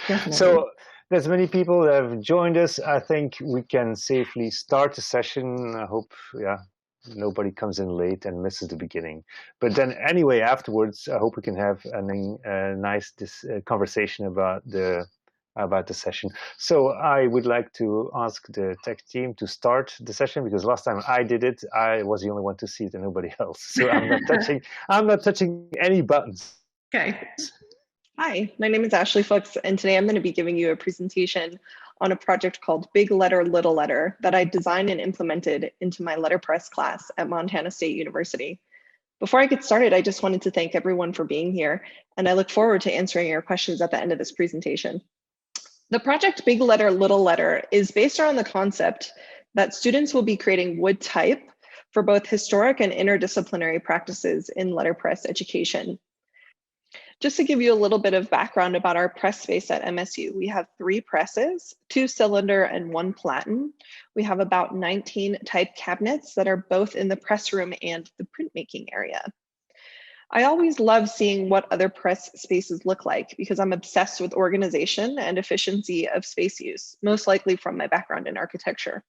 Definitely. So there's many people that have joined us. I think we can safely start the session. I hope, yeah, nobody comes in late and misses the beginning. But then anyway, afterwards, I hope we can have a nice conversation about the session. So I would like to ask the tech team to start the session because last time I did it, I was the only one to see it and nobody else. So I'm not touching any buttons. Okay. Hi, my name is Ashley Fuchs, and today I'm going to be giving you a presentation on a project called Big Letter, Little Letter that I designed and implemented into my letterpress class at Montana State University. Before I get started, I just wanted to thank everyone for being here, and I look forward to answering your questions at the end of this presentation. The project Big Letter, Little Letter is based around the concept that students will be creating wood type for both historic and interdisciplinary practices in letterpress education. Just to give you a little bit of background about our press space at MSU, we have 3 presses, 2 cylinder and 1 platen. We have about 19 type cabinets that are both in the press room and the printmaking area. I always love seeing what other press spaces look like because I'm obsessed with organization and efficiency of space use, most likely from my background in architecture.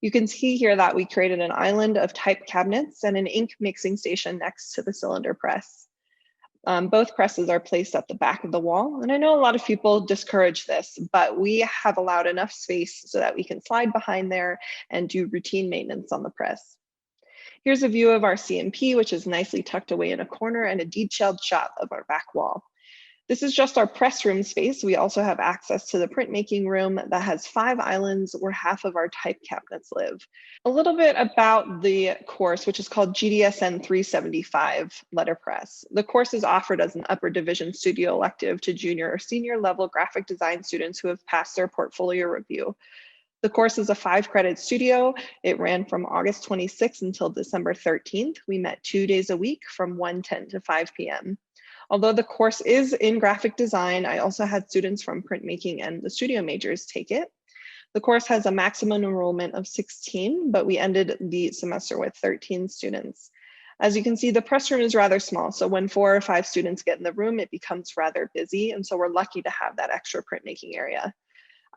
You can see here that we created an island of type cabinets and an ink mixing station next to the cylinder press. Both presses are placed at the back of the wall, and I know a lot of people discourage this, but we have allowed enough space so that we can slide behind there and do routine maintenance on the press. Here's a view of our CMP, which is nicely tucked away in a corner, and a detailed shot of our back wall. This is just our press room space. We also have access to the printmaking room that has 5 islands where half of our type cabinets live. A little bit about the course, which is called GDSN 375 Letterpress. The course is offered as an upper division studio elective to junior or senior level graphic design students who have passed their portfolio review. The course is a 5-credit studio. It ran from August 26th until December 13th. We met 2 days a week from 1:10 to 5 p.m. Although the course is in graphic design, I also had students from printmaking and the studio majors take it. The course has a maximum enrollment of 16, but we ended the semester with 13 students. As you can see, the press room is rather small, so when 4 or 5 students get in the room, it becomes rather busy, and so we're lucky to have that extra printmaking area.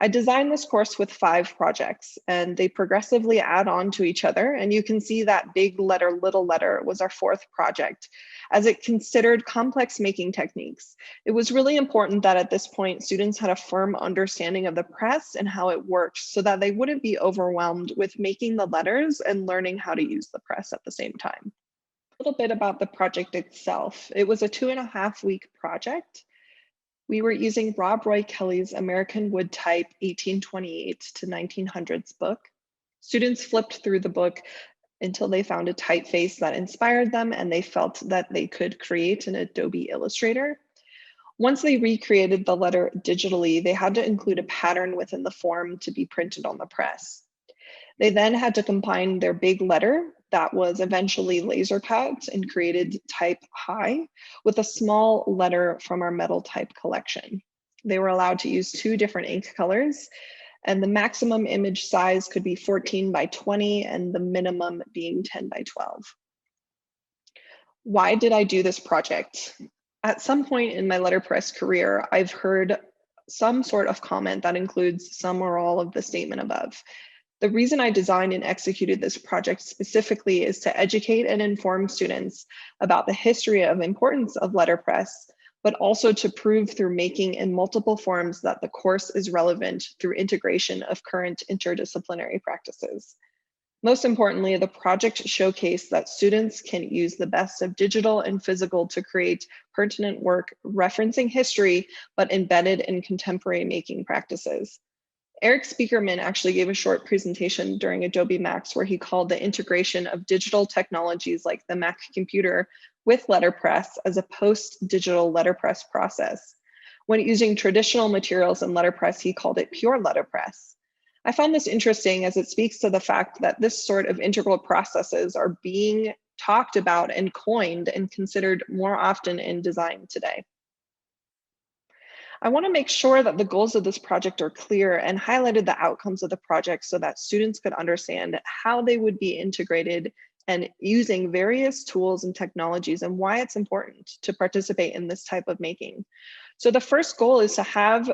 I designed this course with 5 projects, and they progressively add on to each other. And you can see that Big Letter, Little Letter was our 4th project, as it considered complex making techniques. It was really important that at this point, students had a firm understanding of the press and how it worked so that they wouldn't be overwhelmed with making the letters and learning how to use the press at the same time. A little bit about the project itself. It was a 2.5-week project. We were using Rob Roy Kelly's American Wood Type 1828 to 1900s book. Students flipped through the book until they found a typeface that inspired them and they felt that they could create an Adobe Illustrator. Once they recreated the letter digitally, they had to include a pattern within the form to be printed on the press. They then had to combine their big letter that was eventually laser cut and created ATypI with a small letter from our metal type collection. They were allowed to use 2 different ink colors, and the maximum image size could be 14 by 20 and the minimum being 10 by 12. Why did I do this project? At some point in my letterpress career, I've heard some sort of comment that includes some or all of the statement above. The reason I designed and executed this project specifically is to educate and inform students about the history of importance of letterpress, but also to prove through making in multiple forms that the course is relevant through integration of current interdisciplinary practices. Most importantly, the project showcased that students can use the best of digital and physical to create pertinent work referencing history, but embedded in contemporary making practices. Eric Speakerman actually gave a short presentation during Adobe Max where he called the integration of digital technologies like the Mac computer with letterpress as a post-digital letterpress process. When using traditional materials in letterpress, he called it pure letterpress. I find this interesting as it speaks to the fact that this sort of integral processes are being talked about and coined and considered more often in design today. I want to make sure that the goals of this project are clear and highlighted the outcomes of the project so that students could understand how they would be integrated and using various tools and technologies and why it's important to participate in this type of making. So the first goal is to have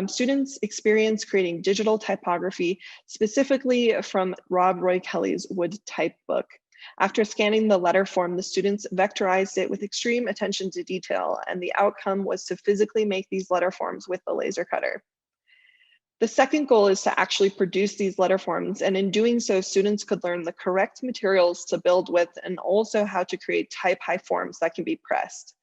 students experience creating digital typography, specifically from Rob Roy Kelly's Wood Type book. After scanning the letter form, the students vectorized it with extreme attention to detail, and the outcome was to physically make these letter forms with the laser cutter. The second goal is to actually produce these letter forms, and in doing so, students could learn the correct materials to build with and also how to create type-high forms that can be pressed.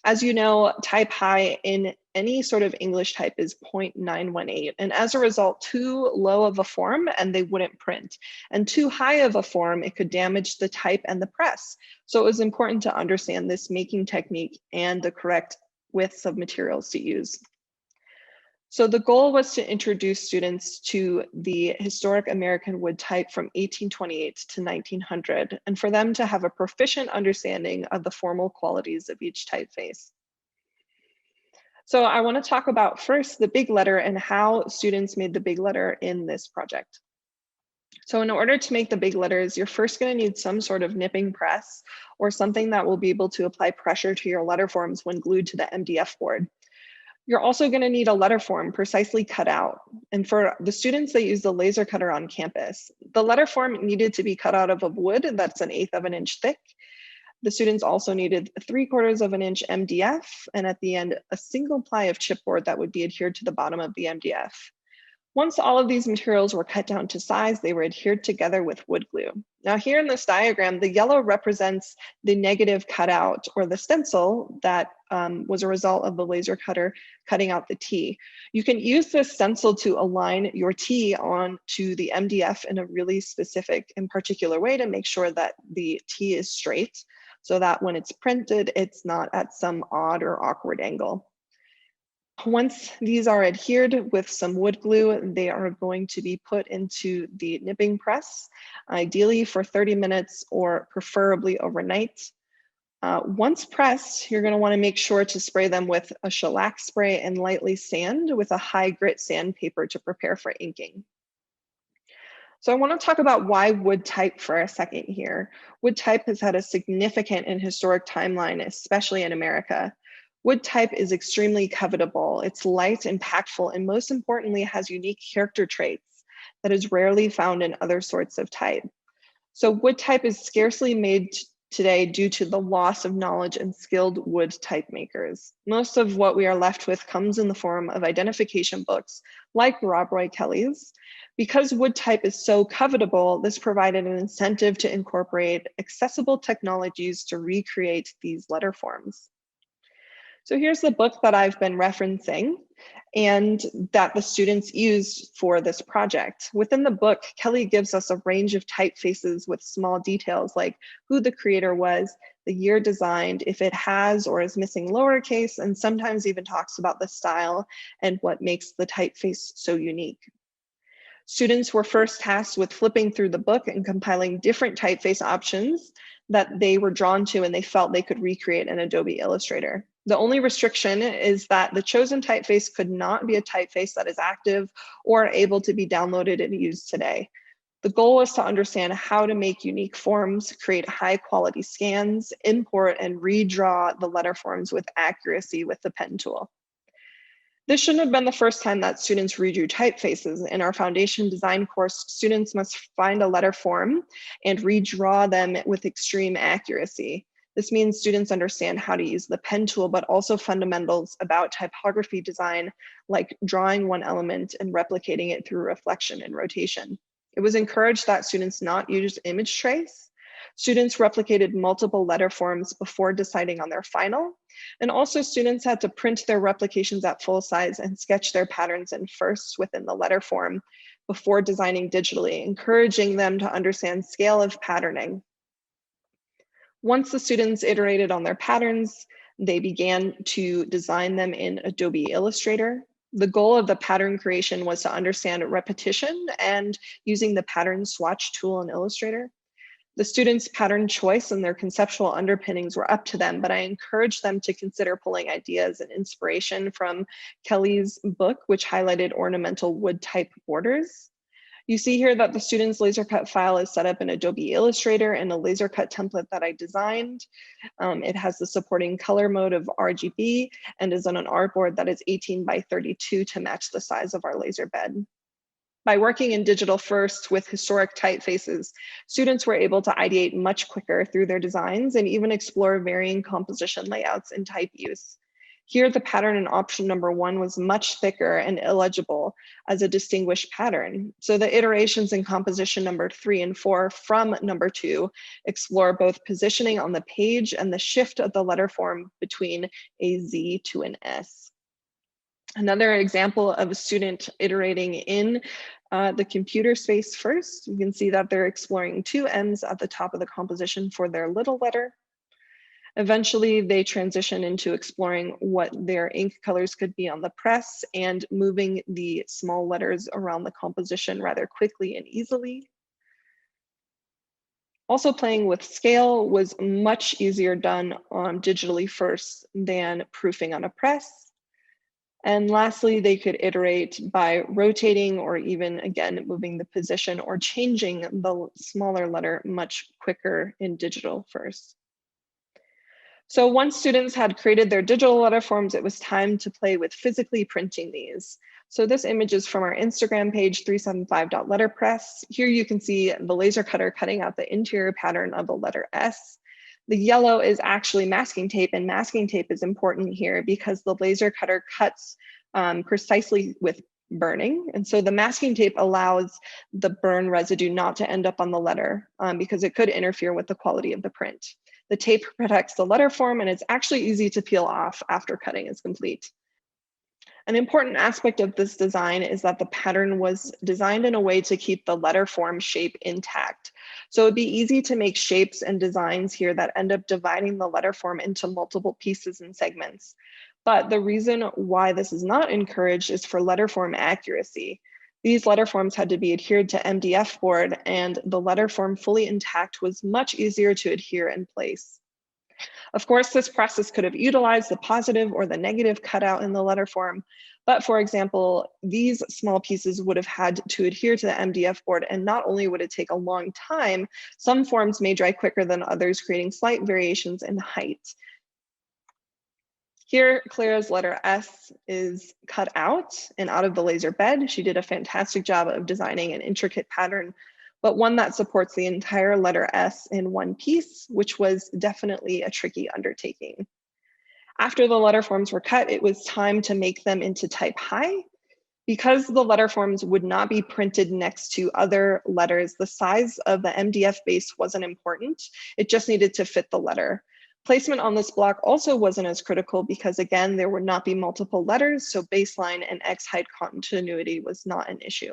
As you know, type-high in any sort of English type is 0.918, and as a result, too low of a form and they wouldn't print, and too high of a form, it could damage the type and the press. So it was important to understand this making technique and the correct widths of materials to use. So the goal was to introduce students to the historic American wood type from 1828 to 1900, and for them to have a proficient understanding of the formal qualities of each typeface. So I want to talk about first the big letter and how students made the big letter in this project. So in order to make the big letters, you're first going to need some sort of nipping press or something that will be able to apply pressure to your letter forms when glued to the MDF board. You're also going to need a letter form precisely cut out. And for the students that use the laser cutter on campus, the letter form needed to be cut out of a wood that's 1/8 of an inch thick. The students also needed 3/4 of an inch MDF, and at the end, a single ply of chipboard that would be adhered to the bottom of the MDF. Once all of these materials were cut down to size, they were adhered together with wood glue. Now here in this diagram, the yellow represents the negative cutout or the stencil that was a result of the laser cutter cutting out the T. You can use this stencil to align your T onto the MDF in a really specific and particular way to make sure that the T is straight so that when it's printed, it's not at some odd or awkward angle. Once these are adhered with some wood glue, they are going to be put into the nipping press, ideally for 30 minutes or preferably overnight. Once pressed, you're going to want to make sure to spray them with a shellac spray and lightly sand with a high grit sandpaper to prepare for inking. So I want to talk about why wood type for a second here. Wood type has had a significant and historic timeline, especially in America. Wood type is extremely covetable. It's light, impactful, and most importantly, has unique character traits that is rarely found in other sorts of type. So wood type is scarcely made today due to the loss of knowledge and skilled wood type makers. Most of what we are left with comes in the form of identification books like Rob Roy Kelly's. Because wood type is so covetable, this provided an incentive to incorporate accessible technologies to recreate these letter forms. So here's the book that I've been referencing and that the students used for this project. Within the book, Kelly gives us a range of typefaces with small details like who the creator was, the year designed, if it has or is missing lowercase, and sometimes even talks about the style and what makes the typeface so unique. Students were first tasked with flipping through the book and compiling different typeface options that they were drawn to and they felt they could recreate in Adobe Illustrator. The only restriction is that the chosen typeface could not be a typeface that is active or able to be downloaded and used today. The goal was to understand how to make unique forms, create high quality scans, import and redraw the letter forms with accuracy with the pen tool. This shouldn't have been the first time that students redrew typefaces. In our foundation design course, students must find a letter form and redraw them with extreme accuracy. This means students understand how to use the pen tool, but also fundamentals about typography design, like drawing one element and replicating it through reflection and rotation. It was encouraged that students not use image trace. Students replicated multiple letter forms before deciding on their final. And also students had to print their replications at full size and sketch their patterns in first within the letter form before designing digitally, encouraging them to understand scale of patterning. Once the students iterated on their patterns, they began to design them in Adobe Illustrator. The goal of the pattern creation was to understand repetition and using the pattern swatch tool in Illustrator. The students' pattern choice and their conceptual underpinnings were up to them, but I encouraged them to consider pulling ideas and inspiration from Kelly's book, which highlighted ornamental wood type borders. You see here that the student's laser cut file is set up in Adobe Illustrator in a laser cut template that I designed. It has the supporting color mode of RGB and is on an artboard that is 18 by 32 to match the size of our laser bed. By working in digital first with historic typefaces, students were able to ideate much quicker through their designs and even explore varying composition layouts in type use. Here, the pattern in option number 1 was much thicker and illegible as a distinguished pattern. So the iterations in composition number 3 and 4 from number 2 explore both positioning on the page and the shift of the letter form between a Z to an S. Another example of a student iterating in the computer space first, you can see that they're exploring 2 M's at the top of the composition for their little letter. Eventually, they transition into exploring what their ink colors could be on the press and moving the small letters around the composition rather quickly and easily. Also, playing with scale was much easier done digitally first than proofing on a press. And lastly, they could iterate by rotating or even, again, moving the position or changing the smaller letter much quicker in digital first. So once students had created their digital letter forms, it was time to play with physically printing these. So this image is from our Instagram page, 375.letterpress. Here you can see the laser cutter cutting out the interior pattern of the letter S. The yellow is actually masking tape, and masking tape is important here because the laser cutter cuts precisely with burning. And so the masking tape allows the burn residue not to end up on the letter because it could interfere with the quality of the print. The tape protects the letter form, and it's actually easy to peel off after cutting is complete. An important aspect of this design is that the pattern was designed in a way to keep the letter form shape intact. So it'd be easy to make shapes and designs here that end up dividing the letter form into multiple pieces and segments. But the reason why this is not encouraged is for letter form accuracy. These letter forms had to be adhered to MDF board, and the letter form fully intact was much easier to adhere in place. Of course, this process could have utilized the positive or the negative cutout in the letter form, but for example, these small pieces would have had to adhere to the MDF board, and not only would it take a long time, some forms may dry quicker than others, creating slight variations in height. Here, Clara's letter S is cut out and out of the laser bed. She did a fantastic job of designing an intricate pattern, but one that supports the entire letter S in one piece, which was definitely a tricky undertaking. After the letter forms were cut, it was time to make them into ATypI. Because the letter forms would not be printed next to other letters, the size of the MDF base wasn't important. It just needed to fit the letter. Placement on this block also wasn't as critical because, again, there would not be multiple letters, so baseline and X height continuity was not an issue.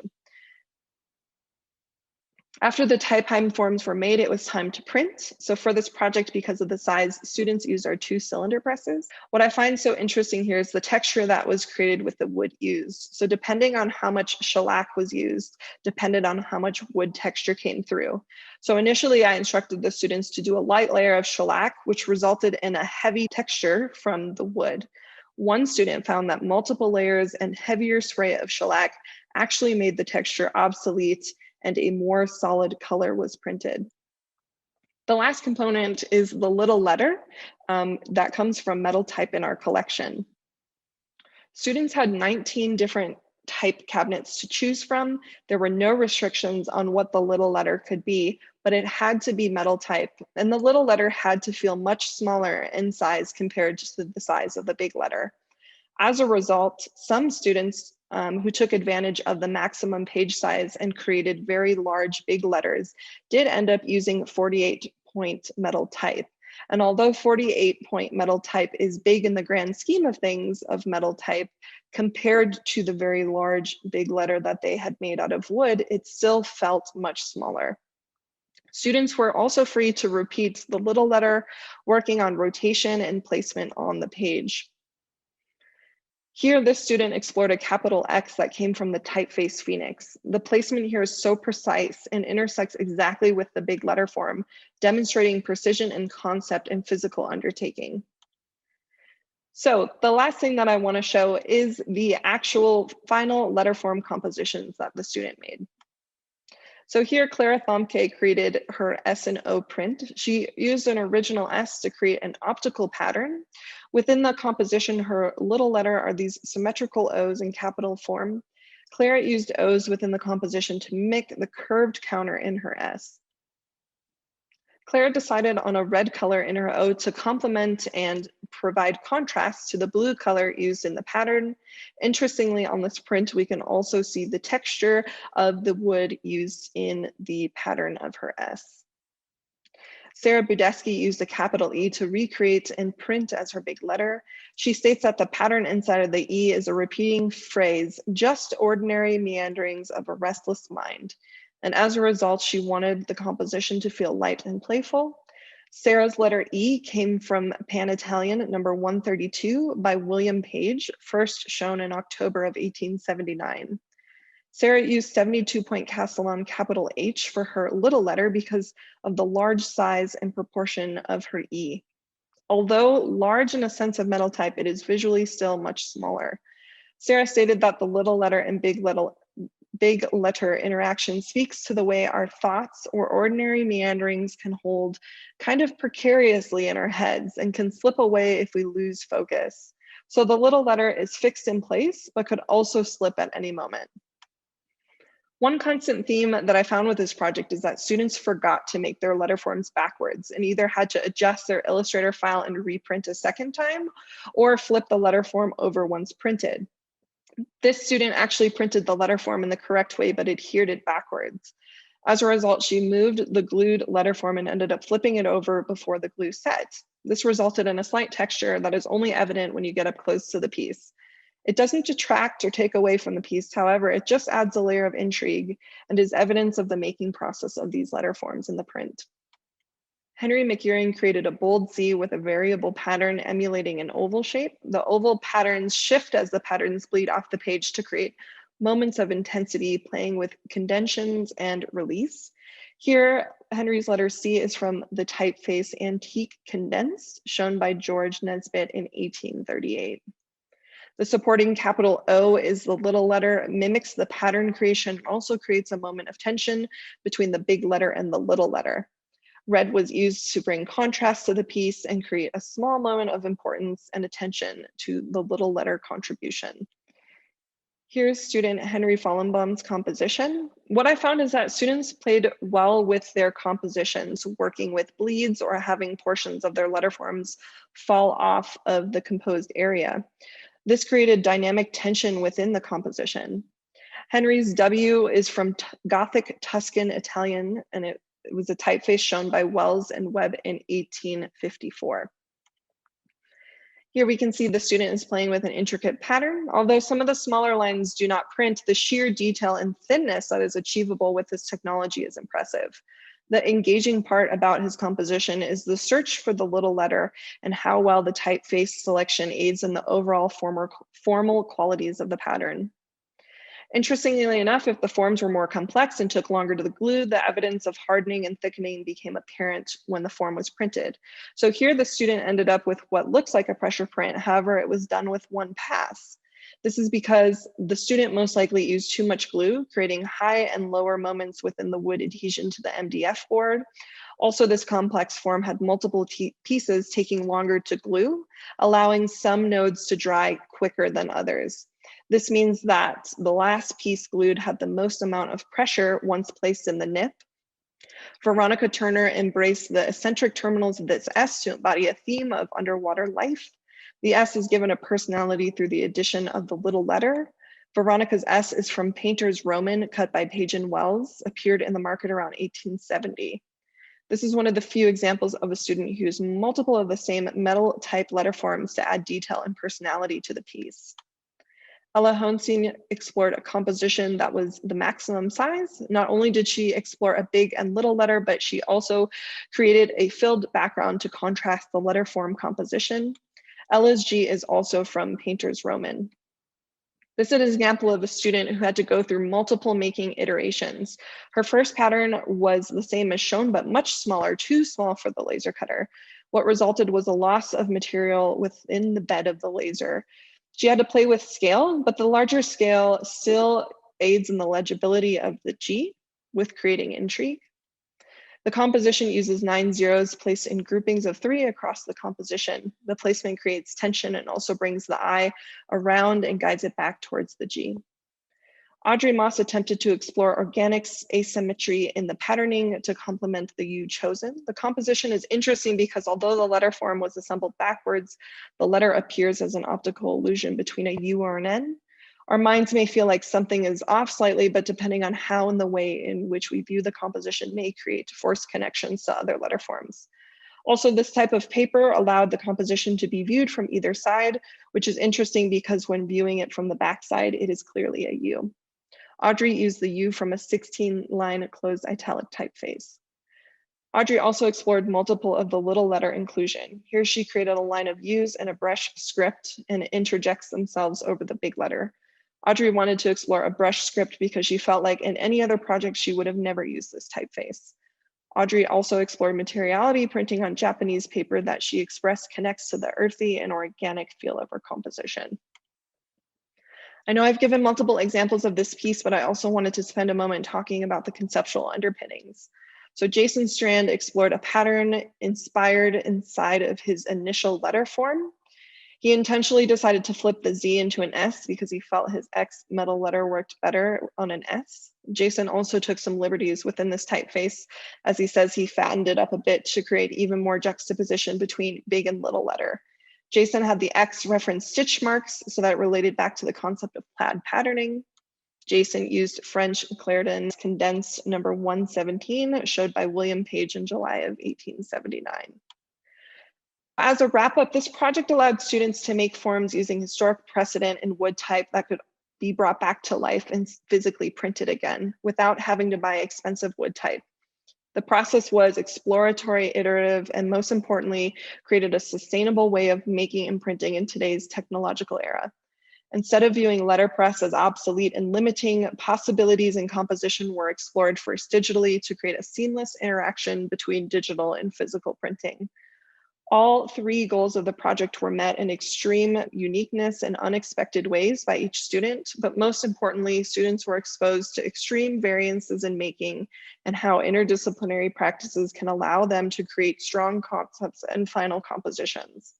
After the ATypI forms were made, it was time to print. So for this project, because of the size, students used our 2-cylinder presses. What I find so interesting here is the texture that was created with the wood used. So depending on how much shellac was used, depended on how much wood texture came through. So initially, I instructed the students to do a light layer of shellac, which resulted in a heavy texture from the wood. One student found that multiple layers and heavier spray of shellac actually made the texture obsolete, and a more solid color was printed. The last component is the little letter that comes from metal type in our collection. Students had 19 different type cabinets to choose from. There were no restrictions on what the little letter could be, but it had to be metal type. And the little letter had to feel much smaller in size compared to the size of the big letter. As a result, some students who took advantage of the maximum page size and created very large, big letters did end up using 48-point metal type. And although 48-point metal type is big in the grand scheme of things of metal type, compared to the very large, big letter that they had made out of wood, it still felt much smaller. Students were also free to repeat the little letter, working on rotation and placement on the page. Here, this student explored a capital X that came from the typeface Phoenix. The placement here is so precise and intersects exactly with the big letter form, demonstrating precision and concept and physical undertaking. So the last thing that I want to show is the actual final letter form compositions that the student made. So here, Clara Thomke created her S and O print. She used an original S to create an optical pattern. Within the composition, her little letter are these symmetrical O's in capital form. Clara used O's within the composition to mimic the curved counter in her S. Clara decided on a red color in her O to complement and provide contrast to the blue color used in the pattern. Interestingly, on this print, we can also see the texture of the wood used in the pattern of her S. Sarah Budeski used a capital E to recreate and print as her big letter. She states that the pattern inside of the E is a repeating phrase, just ordinary meanderings of a restless mind. And as a result, she wanted the composition to feel light and playful. Sarah's letter E came from Pan Italian number 132 by William Page, first shown in October of 1879. Sarah used 72-point Castellan capital H for her little letter because of the large size and proportion of her E. Although large in a sense of metal type, it is visually still much smaller. Sarah stated that the little letter and big letter interaction speaks to the way our thoughts or ordinary meanderings can hold kind of precariously in our heads and can slip away if we lose focus. So the little letter is fixed in place, but could also slip at any moment. One constant theme that I found with this project is that students forgot to make their letter forms backwards and either had to adjust their Illustrator file and reprint a second time or flip the letter form over once printed. This student actually printed the letter form in the correct way, but adhered it backwards. As a result, she moved the glued letter form and ended up flipping it over before the glue set. This resulted in a slight texture that is only evident when you get up close to the piece. It doesn't detract or take away from the piece, however, it just adds a layer of intrigue and is evidence of the making process of these letter forms in the print. Henry McEwing created a bold C with a variable pattern emulating an oval shape. The oval patterns shift as the patterns bleed off the page to create moments of intensity, playing with condensions and release. Here, Henry's letter C is from the typeface Antique Condensed, shown by George Nesbitt in 1838. The supporting capital O is the little letter, mimics the pattern creation, and also creates a moment of tension between the big letter and the little letter. Red was used to bring contrast to the piece and create a small moment of importance and attention to the little letter contribution. Here's student Henry Fallenbaum's composition. What I found is that students played well with their compositions, working with bleeds or having portions of their letter forms fall off of the composed area. This created dynamic tension within the composition. Henry's W is from Gothic Tuscan Italian, and it was a typeface shown by Wells and Webb in 1854. Here we can see the student is playing with an intricate pattern. Although some of the smaller lines do not print, the sheer detail and thinness that is achievable with this technology is impressive. The engaging part about his composition is the search for the little letter and how well the typeface selection aids in the overall formal qualities of the pattern. Interestingly enough, if the forms were more complex and took longer to glue, the evidence of hardening and thickening became apparent when the form was printed. So here the student ended up with what looks like a pressure print, however, it was done with one pass. This is because the student most likely used too much glue, creating high and lower moments within the wood adhesion to the MDF board. Also, this complex form had multiple pieces taking longer to glue, allowing some nodes to dry quicker than others. This means that the last piece glued had the most amount of pressure once placed in the nip. Veronica Turner embraced the eccentric terminals of this S to embody a theme of underwater life. The S is given a personality through the addition of the little letter. Veronica's S is from Painter's Roman, cut by Page and Wells, appeared in the market around 1870. This is one of the few examples of a student who used multiple of the same metal type letter forms to add detail and personality to the piece. Ella Hohenstein explored a composition that was the maximum size. Not only did she explore a big and little letter, but she also created a filled background to contrast the letter form composition. Ella's G is also from Painter's Roman. This is an example of a student who had to go through multiple making iterations. Her first pattern was the same as shown, but much smaller, too small for the laser cutter. What resulted was a loss of material within the bed of the laser. She had to play with scale, but the larger scale still aids in the legibility of the G. with creating intrigue. The composition uses 9 zeros placed in groupings of 3 across the composition. The placement creates tension and also brings the I around and guides it back towards the G. Audrey Moss attempted to explore organic asymmetry in the patterning to complement the U chosen. The composition is interesting because although the letter form was assembled backwards, the letter appears as an optical illusion between a U or an N. Our minds may feel like something is off slightly, but depending on how and the way in which we view the composition may create forced connections to other letter forms. Also, this type of paper allowed the composition to be viewed from either side, which is interesting because when viewing it from the back side, it is clearly a U. Audrey used the U from a 16-line closed italic typeface. Audrey also explored multiple of the little letter inclusion. Here she created a line of U's and a brush script and interjects themselves over the big letter. Audrey wanted to explore a brush script because she felt like in any other project she would have never used this typeface. Audrey also explored materiality printing on Japanese paper that she expressed connects to the earthy and organic feel of her composition. I know I've given multiple examples of this piece, but I also wanted to spend a moment talking about the conceptual underpinnings. So Jason Strand explored a pattern inspired inside of his initial letter form. He intentionally decided to flip the Z into an S because he felt his X metal letter worked better on an S. Jason also took some liberties within this typeface. As he says, he fattened it up a bit to create even more juxtaposition between big and little letter. Jason had the X reference stitch marks so that it related back to the concept of plaid patterning. Jason used French Clarendon's condensed number 117, showed by William Page in July of 1879. As a wrap up, this project allowed students to make forms using historic precedent and wood type that could be brought back to life and physically printed again without having to buy expensive wood type. The process was exploratory, iterative, and most importantly, created a sustainable way of making and printing in today's technological era. Instead of viewing letterpress as obsolete and limiting, possibilities in composition were explored first digitally to create a seamless interaction between digital and physical printing. All 3 goals of the project were met in extreme uniqueness and unexpected ways by each student, but most importantly, students were exposed to extreme variances in making and how interdisciplinary practices can allow them to create strong concepts and final compositions.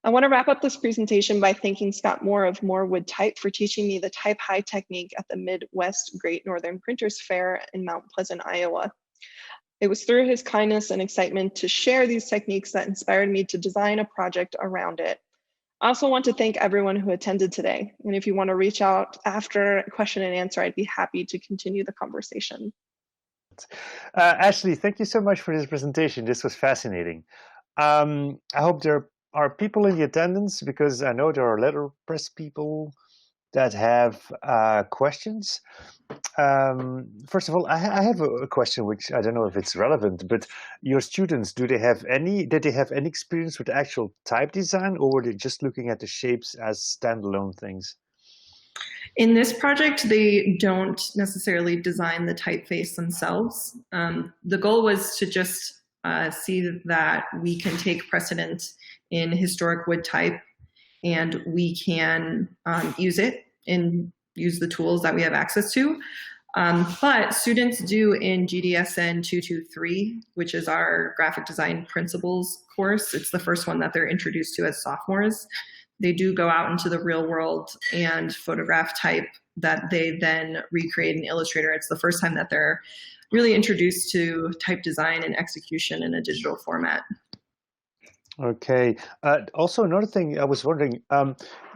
I want to wrap up this presentation by thanking Scott Moore of Moore Wood Type for teaching me the ATypI technique at the Midwest Great Northern Printers Fair in Mount Pleasant, Iowa. It was through his kindness and excitement to share these techniques that inspired me to design a project around it. I also want to thank everyone who attended today. And if you want to reach out after question and answer, I'd be happy to continue the conversation. Ashley, thank you so much for this presentation. This was fascinating. I hope there are people in the attendance because I know there are letterpress people that have questions. First of all, I have a question which I don't know if it's relevant, but your students, did they have any experience with actual type design, or were they just looking at the shapes as standalone things? In this project, they don't necessarily design the typeface themselves. The goal was to just see that we can take precedent in historic wood type and we can use it and use the tools that we have access to. But students do in GDSN 223, which is our graphic design principles course. It's the first one that they're introduced to as sophomores. They do go out into the real world and photograph type that they then recreate in Illustrator. It's the first time that they're really introduced to type design and execution in a digital format. Okay. Also, another thing I was wondering,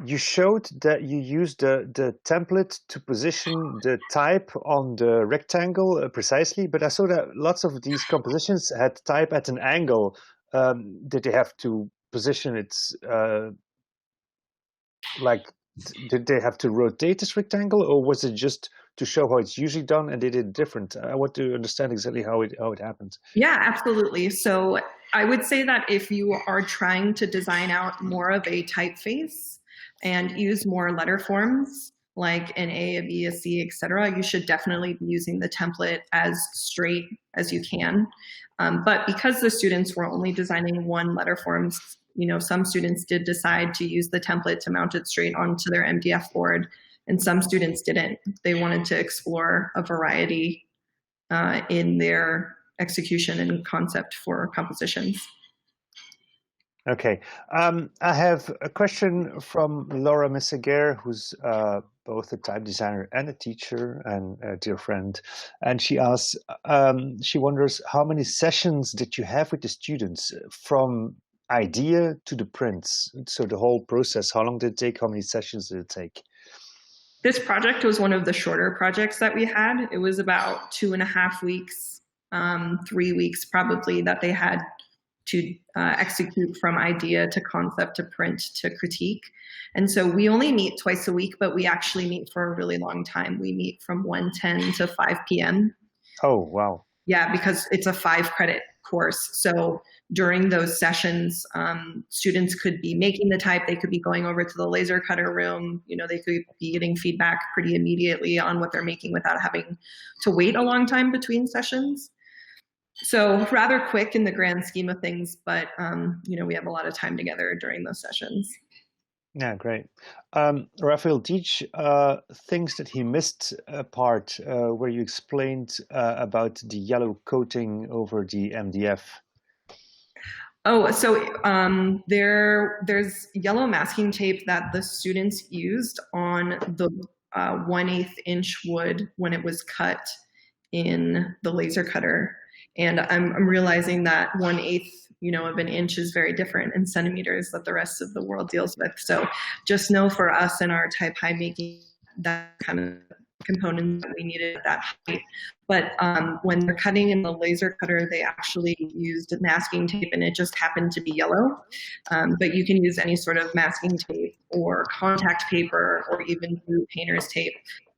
you showed that you used the template to position the type on the rectangle precisely, but I saw that lots of these compositions had type at an angle. Did they have to position it did they have to rotate this rectangle, or was it just to show how it's usually done and they did it different? I want to understand exactly how it happened. Yeah, absolutely. So I would say that if you are trying to design out more of a typeface and use more letter forms like an A, a B, a C, etc., you should definitely be using the template as straight as you can. But because the students were only designing one letter forms, some students did decide to use the template to mount it straight onto their MDF board and some students didn't. They wanted to explore a variety in their execution and concept for compositions. Okay, I have a question from Laura Messeguer, who's both a type designer and a teacher and a dear friend. And she asks, she wonders, how many sessions did you have with the students from idea to the prints? So the whole process, how long did it take? How many sessions did it take? This project was one of the shorter projects that we had. It was about 2.5 weeks, 3 weeks probably, that they had to execute from idea to concept to print to critique. And so we only meet twice a week, but we actually meet for a really long time. We meet from 1:10 to 5 p.m. Oh, wow. Yeah, because it's a 5-credit course. So during those sessions, students could be making the type, they could be going over to the laser cutter room, they could be getting feedback pretty immediately on what they're making without having to wait a long time between sessions. So rather quick in the grand scheme of things, but we have a lot of time together during those sessions. Yeah, great. Raphael Deitch thinks that he missed a part where you explained about the yellow coating over the MDF. Oh, so there's yellow masking tape that the students used on the 1/8 inch wood when it was cut in the laser cutter. And I'm realizing that 1/8 of an inch is very different in centimeters that the rest of the world deals with. So just know for us in our ATypI making, that kind of component that we needed at that height. But when they're cutting in the laser cutter, they actually used masking tape, and it just happened to be yellow. But you can use any sort of masking tape or contact paper or even blue painter's tape.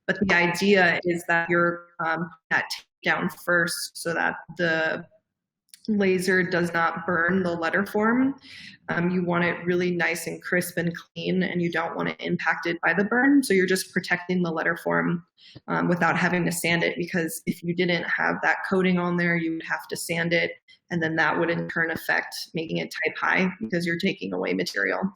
But the idea is that you're that tape down first so that the laser does not burn the letter form. You want it really nice and crisp and clean, and you don't want it impacted by the burn. So you're just protecting the letter form without having to sand it, because if you didn't have that coating on there, you would have to sand it, and then that would in turn affect making it type high because you're taking away material.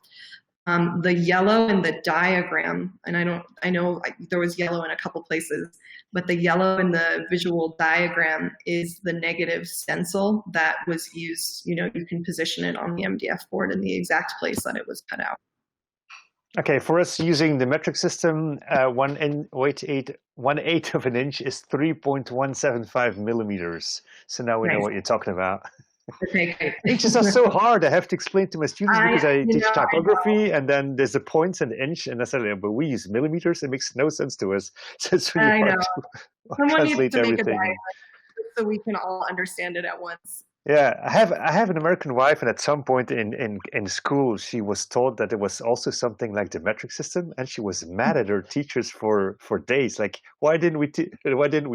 The yellow in the diagram, and I know there was yellow in a couple places, but the yellow in the visual diagram is the negative stencil that was used. You can position it on the MDF board in the exact place that it was cut out. Okay, for us using the metric system, 1/8 of an inch is 3.175 millimeters. So now we know what you're talking about. Okay, great. Inches are so hard. I have to explain to my students because I teach typography, and then there's the points and the inch, and I said, but we use millimeters. It makes no sense to us. So it's really hard to translate everything. So we can all understand it at once. Yeah, I have an American wife, and at some point in school, she was taught that there was also something like the metric system, and she was mad at her teachers for days. Like, why didn't we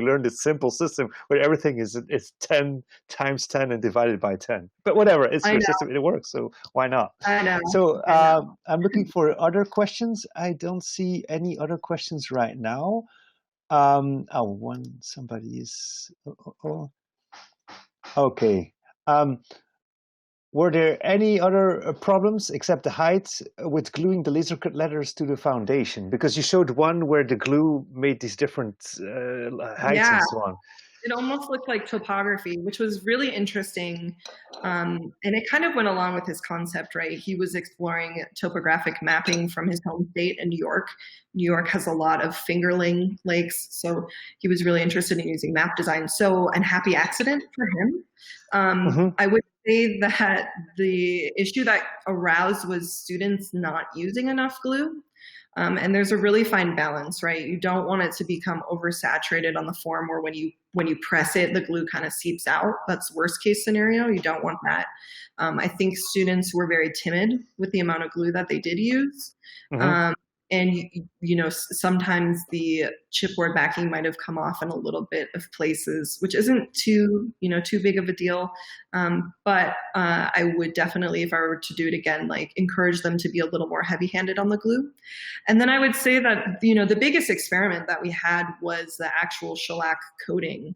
learn this simple system where everything is 10 times 10 and divided by 10? But whatever, it's your system, it works, so why not? I know. So I'm looking for other questions. I don't see any other questions right now. Somebody is. Okay. Were there any other problems except the height with gluing the laser cut letters to the foundation? Because you showed one where the glue made these different heights and so on. It almost looked like topography, which was really interesting. And it kind of went along with his concept, right? He was exploring topographic mapping from his home state in New York. New York has a lot of fingerling lakes, so he was really interested in using map design. So, a happy accident for him. I would say that the issue that aroused was students not using enough glue. And there's a really fine balance, right? You don't want it to become oversaturated on the form, or when you press it, the glue kind of seeps out. That's worst case scenario. You don't want that. I think students were very timid with the amount of glue that they did use. And sometimes the chipboard backing might have come off in a little bit of places, which isn't too big of a deal. But I would definitely, if I were to do it again, encourage them to be a little more heavy-handed on the glue. And then I would say that, the biggest experiment that we had was the actual shellac coating.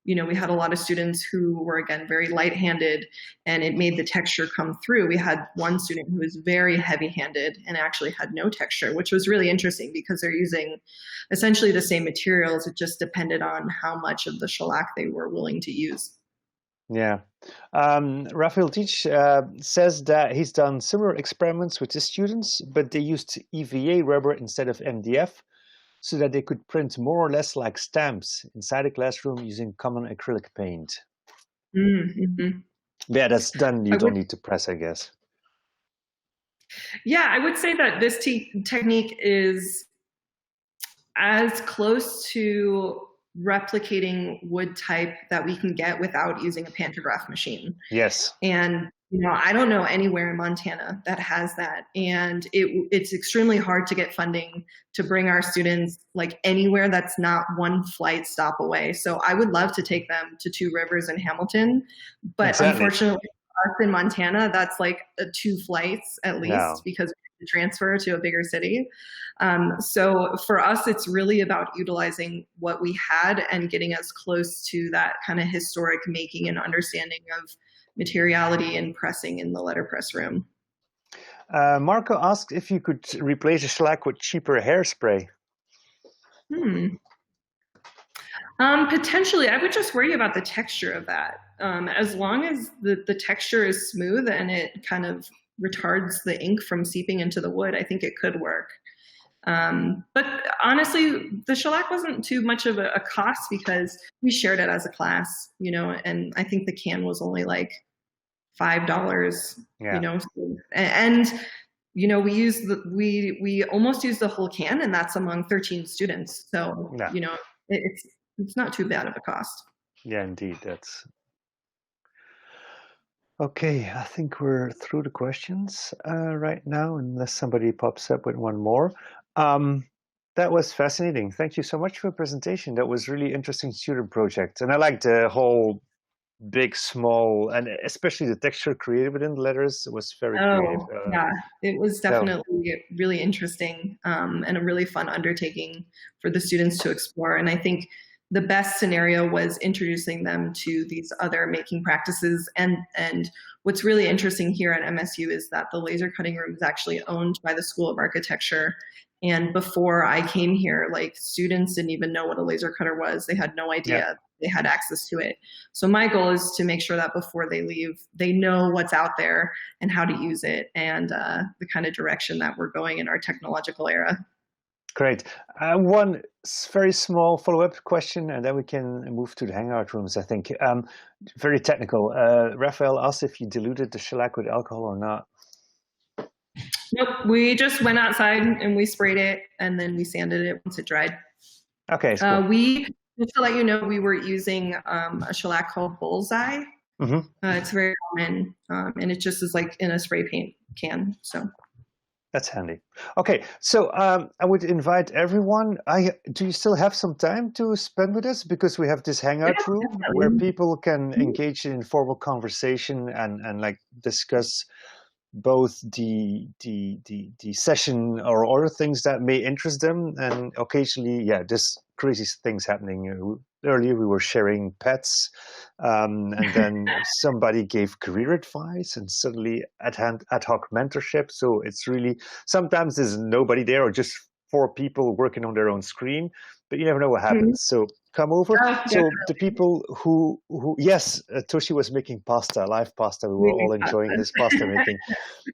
we had a lot of students who were, again, very light-handed, and it made the texture come through. We had one student who was very heavy-handed and actually had no texture, which was really interesting because they're using essentially the same materials. It just depended on how much of the shellac they were willing to use. Yeah. Raphael Teach says that he's done similar experiments with his students, but they used EVA rubber instead of MDF, so that they could print more or less like stamps inside a classroom using common acrylic paint. Mm-hmm. Yeah, that's done. You don't need to press, I guess. Yeah, I would say that this technique is as close to replicating wood type that we can get without using a pantograph machine. Yes. And I don't know anywhere in Montana that has that. And it's extremely hard to get funding to bring our students like anywhere that's not one flight stop away. So I would love to take them to Two Rivers in Hamilton, but unfortunately for us in Montana, that's like 2 flights at least because we have to transfer to a bigger city. So for us, it's really about utilizing what we had and getting us close to that kind of historic making and understanding of materiality and pressing in the letterpress room. Marco asked if you could replace a shellac with cheaper hairspray. Potentially, I would just worry about the texture of that. As long as the texture is smooth and it kind of retards the ink from seeping into the wood, I think it could work. But honestly, the shellac wasn't too much of a cost because we shared it as a class, and I think the can was only like $5, and we almost used the whole can, and that's among 13 students. So, it's not too bad of a cost. Yeah, indeed. That's okay. I think we're through the questions right now, unless somebody pops up with one more. That was fascinating. Thank you so much for the presentation. That was really interesting student project. And I liked the whole big, small, and especially the texture created within the letters. It was very creative. Yeah, it was definitely really interesting and a really fun undertaking for the students to explore. And I think the best scenario was introducing them to these other making practices. And what's really interesting here at MSU is that the laser cutting room is actually owned by the School of Architecture. And before I came here, like students didn't even know what a laser cutter was. They had no idea they had access to it. So my goal is to make sure that before they leave, they know what's out there and how to use it and the kind of direction that we're going in our technological era. Great. One very small follow-up question, and then we can move to the hangout rooms, I think. Very technical. Raphael asked if you diluted the shellac with alcohol or not. Nope. We just went outside and we sprayed it, and then we sanded it once it dried. Okay. Cool. Just to let you know, we were using a shellac called Bullseye. Mm-hmm. It's very common, and it just is like in a spray paint can. So. That's handy. Okay, so I would invite everyone. Do you still have some time to spend with us? Because we have this hangout room where people can engage in informal conversation and like discuss both the session or other things that may interest them, and occasionally, just crazy things happening. Earlier we were sharing pets, and then somebody gave career advice, and suddenly ad hoc mentorship. So it's really, sometimes there's nobody there or just 4 people working on their own screen, but you never know what happens. So come over. So the people who yes, Toshi was making pasta, live pasta. We were all enjoying this pasta making.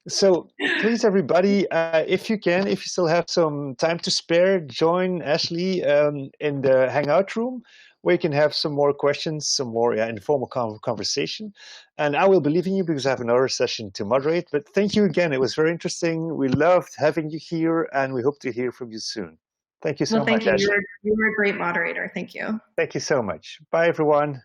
So please, everybody, if you still have some time to spare, join Ashley in the hangout room, where you can have some more questions, some more informal conversation. And I will be leaving you because I have another session to moderate. But thank you again. It was very interesting. We loved having you here, and we hope to hear from you soon. Thank you so much, Thank you. Ashley. You were a great moderator. Thank you. Thank you so much. Bye, everyone.